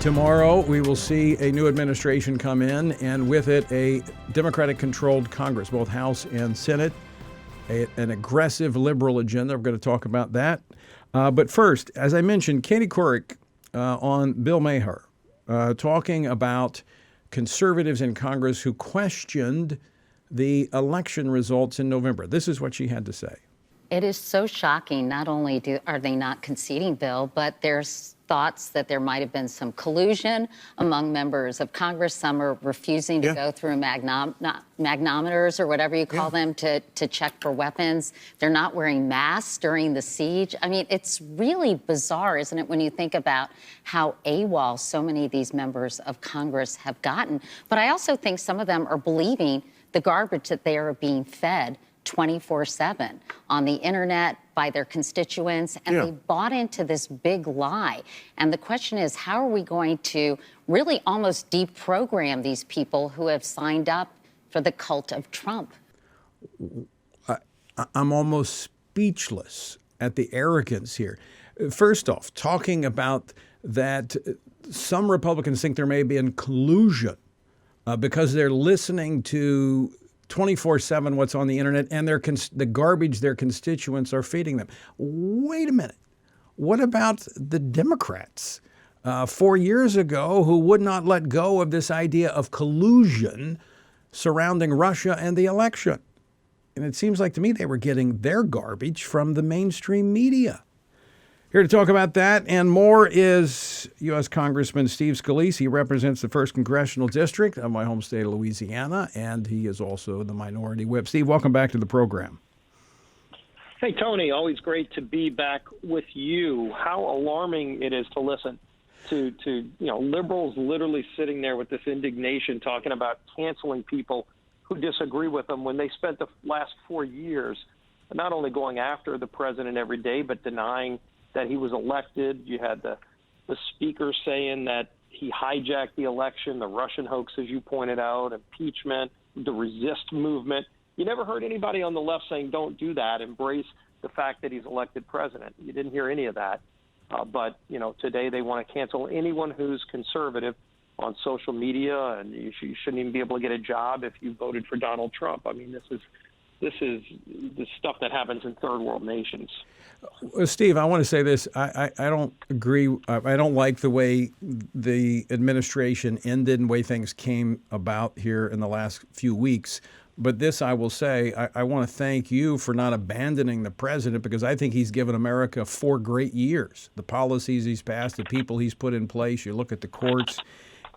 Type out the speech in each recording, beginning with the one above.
Tomorrow, we will see a new administration come in, and with it, a Democratic-controlled Congress, both House and Senate, an aggressive liberal agenda. We're going to talk about that. But first, as I mentioned, Katie Couric on Bill Maher, talking about conservatives in Congress who questioned the election results in November. This is what she had to say. It is so shocking. Not only are they not conceding, Bill, but there's thoughts that there might have been some collusion among members of Congress. Some are refusing to go through magnometers or whatever you call them to check for weapons. They're not wearing masks during the siege. I mean, it's really bizarre, isn't it, when you think about how AWOL so many of these members of Congress have gotten. But I also think some of them are believing the garbage that they are being fed 24/7 on the internet by their constituents, and they bought into this big lie. And the question is, how are we going to really almost deprogram these people who have signed up for the cult of Trump? I'm almost speechless at the arrogance here. First off, talking about that some Republicans think there may be a collusion because they're listening to 24/7 what's on the internet and the garbage their constituents are feeding them. Wait a minute. What about the Democrats 4 years ago who would not let go of this idea of collusion surrounding Russia and the election? And it seems like to me they were getting their garbage from the mainstream media. Here to talk about that and more is U.S. Congressman Steve Scalise. He represents the 1st Congressional District of my home state of Louisiana, and he is also the minority whip. Steve, welcome back to the program. Hey, Tony, always great to be back with you. How alarming it is to listen to liberals literally sitting there with this indignation talking about canceling people who disagree with them when they spent the last 4 years not only going after the president every day, but denying that he was elected. You had the speaker saying that he hijacked the election, the Russian hoax, as you pointed out, impeachment, the resist movement. You never heard anybody on the left saying, don't do that, embrace the fact that he's elected president. You didn't hear any of that. But today they want to cancel anyone who's conservative on social media, and you shouldn't even be able to get a job if you voted for Donald Trump. I mean, this is the stuff that happens in third world nations. Steve, I want to say this. I don't agree. I don't like the way the administration ended and the way things came about here in the last few weeks. But this I will say, I want to thank you for not abandoning the president, because I think he's given America 4 great years. The policies he's passed, the people he's put in place, you look at the courts,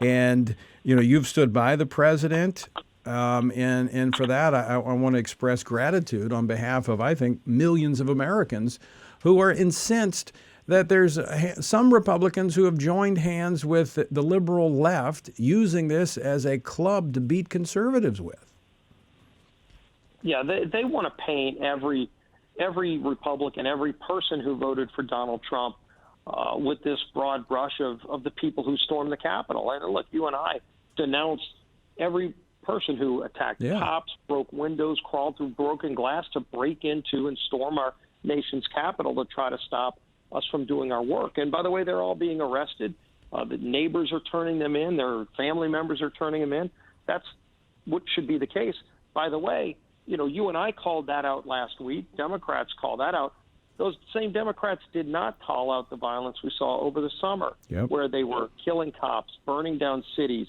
and you've stood by the president. And for that, I want to express gratitude on behalf of, I think, millions of Americans who are incensed that there's some Republicans who have joined hands with the liberal left using this as a club to beat conservatives with. Yeah, they want to paint every Republican, every person who voted for Donald Trump with this broad brush of the people who stormed the Capitol. And look, you and I denounced every person who attacked cops, broke windows, crawled through broken glass to break into and storm our nation's capital to try to stop us from doing our work. And by the way, they're all being arrested. The neighbors are turning them in. Their family members are turning them in. That's what should be the case. By the way, you and I called that out last week. Democrats called that out. Those same Democrats did not call out the violence we saw over the summer, where they were killing cops, burning down cities,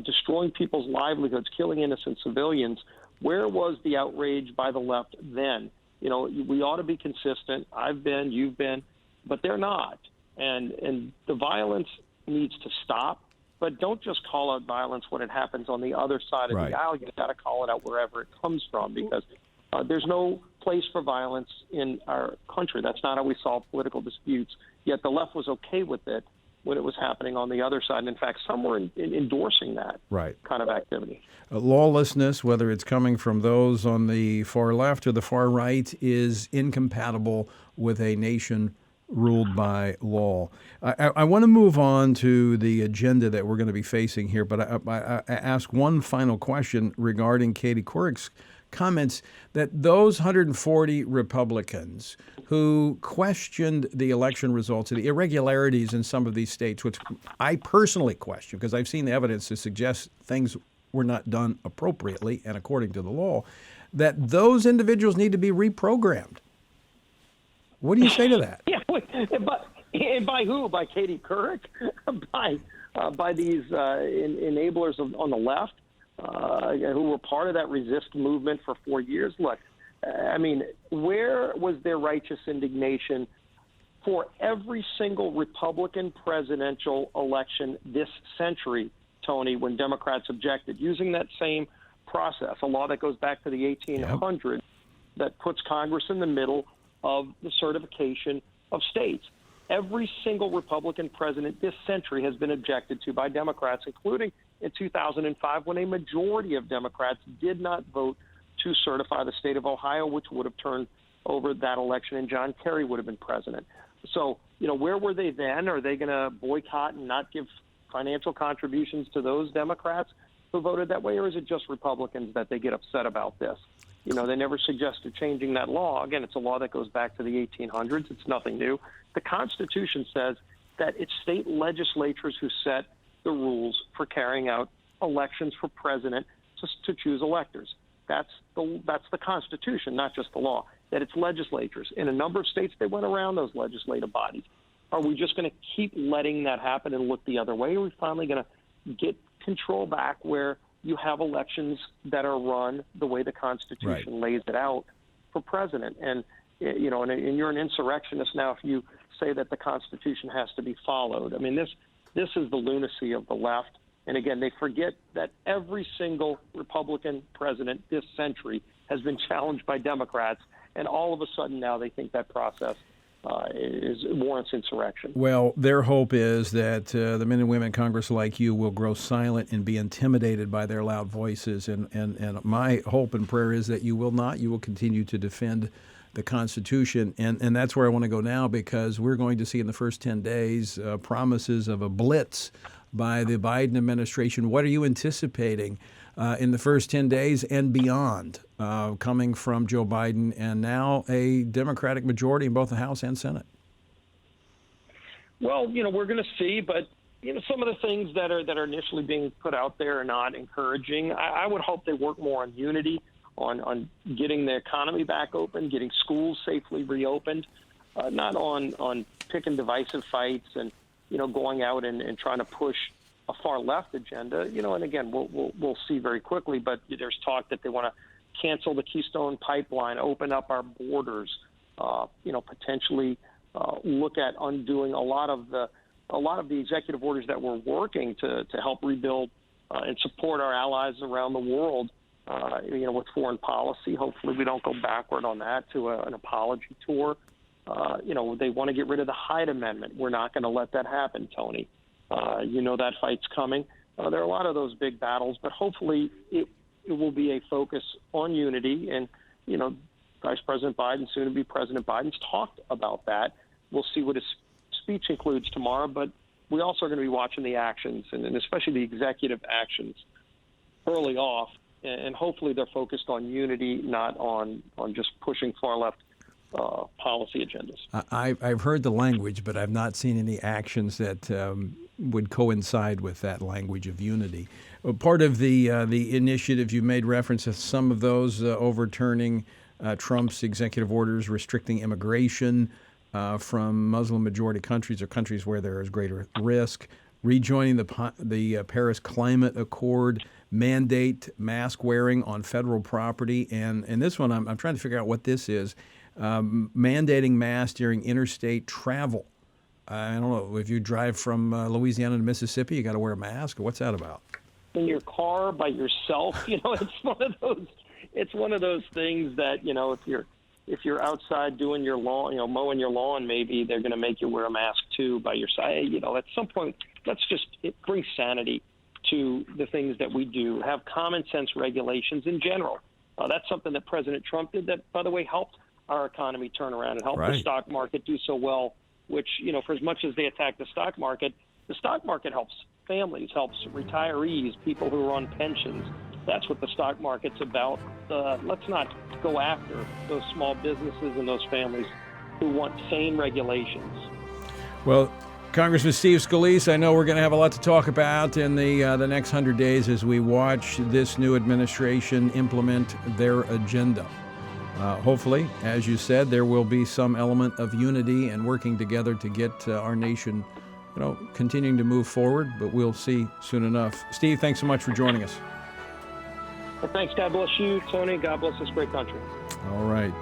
destroying people's livelihoods, killing innocent civilians. Where was the outrage by the left then? We ought to be consistent. I've been, you've been, but they're not. And the violence needs to stop. But don't just call out violence when it happens on the other side of the aisle. You've got to call it out wherever it comes from, because there's no place for violence in our country. That's not how we solve political disputes. Yet the left was okay with it when it was happening on the other side. And in fact, some were endorsing that kind of activity. Lawlessness, whether it's coming from those on the far left or the far right, is incompatible with a nation ruled by law. I want to move on to the agenda that we're going to be facing here, but I ask one final question regarding Katie Couric's comments that those 140 Republicans who questioned the election results, the irregularities in some of these states, which I personally question because I've seen the evidence to suggest things were not done appropriately and according to the law, that those individuals need to be reprogrammed. What do you say to that? Yeah, and by who? By Katie Couric? by these enablers on the left who were part of that resist movement for 4 years? Look, I mean, where was their righteous indignation for every single Republican presidential election this century, Tony, when Democrats objected, using that same process, a law that goes back to the 1800s that puts Congress in the middle of the certification of states? Every single Republican president this century has been objected to by Democrats, including in 2005 when a majority of Democrats did not vote to certify the state of Ohio, which would have turned over that election and John Kerry would have been president. So, where were they then? Are they going to boycott and not give financial contributions to those Democrats who voted that way, or is it just Republicans that they get upset about this? They never suggested changing that law. Again, it's a law that goes back to the 1800s. It's nothing new. The Constitution says that it's state legislatures who set the rules for carrying out elections for president to choose electors. That's the Constitution, not just the law, that it's legislatures. In a number of states, they went around those legislative bodies. Are we just going to keep letting that happen and look the other way? Or are we finally going to get control back where you have elections that are run the way the Constitution lays it out for president? And, and you're an insurrectionist now if you say that the Constitution has to be followed. I mean, this is the lunacy of the left. And again, they forget that every single Republican president this century has been challenged by Democrats, and all of a sudden now they think that process warrants insurrection. Well, their hope is that the men and women in Congress like you will grow silent and be intimidated by their loud voices. And my hope and prayer is that you will not. You will continue to defend the Constitution. And that's where I want to go now, because we're going to see in the first 10 days promises of a blitz by the Biden administration. What are you anticipating in the first 10 days and beyond coming from Joe Biden and now a Democratic majority in both the House and Senate? Well, we're going to see, but some of the things that are initially being put out there are not encouraging. I would hope they work more on unity, on getting the economy back open, getting schools safely reopened, not on picking divisive fights and going out and trying to push a far left agenda. And again, we'll see very quickly. But there's talk that they want to cancel the Keystone Pipeline, open up our borders, potentially look at undoing a lot of the executive orders that we're working to help rebuild and support our allies around the world. With foreign policy, hopefully we don't go backward on that to an apology tour. They want to get rid of the Hyde Amendment. We're not going to let that happen, Tony. That fight's coming. There are a lot of those big battles, but hopefully it will be a focus on unity. And, Vice President Biden, soon to be President Biden's talked about that. We'll see what his speech includes tomorrow, but we also are going to be watching the actions, and especially the executive actions early off. And hopefully they're focused on unity, not on just pushing far left policy agendas. I've heard the language, but I've not seen any actions that would coincide with that language of unity. Part of the initiative, you made reference to some of those overturning Trump's executive orders restricting immigration from Muslim-majority countries or countries where there is greater risk, rejoining the Paris Climate Accord, mandate mask wearing on federal property, and this one I'm trying to figure out what this is. Mandating masks during interstate travel. I don't know, if you drive from Louisiana to Mississippi, you got to wear a mask. What's that about? In your car by yourself, it's one of those things that if you're outside doing your lawn, mowing your lawn, maybe they're going to make you wear a mask too by your side. At some point, it brings sanity to the things that we do. Have common sense regulations in general. That's something that President Trump did that, by the way, helped our economy turn around and help the stock market do so well, which, for as much as they attack the stock market helps families, helps retirees, people who are on pensions. That's what the stock market's about. Let's not go after those small businesses and those families who want sane regulations. Well, Congressman Steve Scalise, I know we're going to have a lot to talk about in the next 100 days as we watch this new administration implement their agenda. Hopefully, as you said, there will be some element of unity and working together to get our nation, continuing to move forward, but we'll see soon enough. Steve, thanks so much for joining us. Well, thanks. God bless you, Tony. God bless this great country. All right.